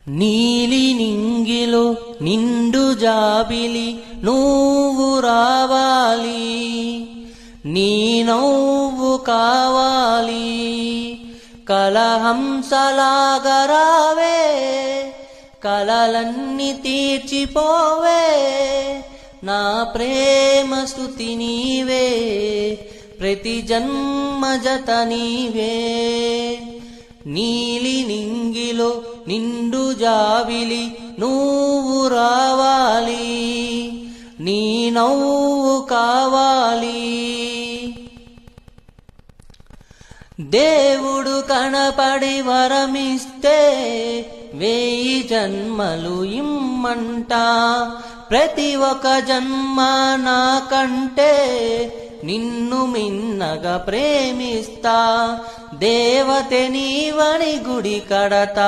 నీలి నింగిలో నిండు జాబిలి నువ్వు రావాలి, నీ నవ్వు కావాలి. కలహంసలాగా రావే, కలలన్నీ తీర్చిపోవే. నా ప్రేమ స్తుతి నీవే, ప్రతి జన్మ జత నీవే. నీలి నింగిలో నిండు జాబిలి నువ్వు రావాలి, నీ నవ్వు కావాలి. దేవుడు కనపడి వరమిస్తే 1000 జన్మలు ఇమ్మంట. ప్రతి ఒక్క జన్మ నాకంటే నిన్ను మిన్నగా ప్రేమిస్తా. దేవతే నీవని గుడి కడతా.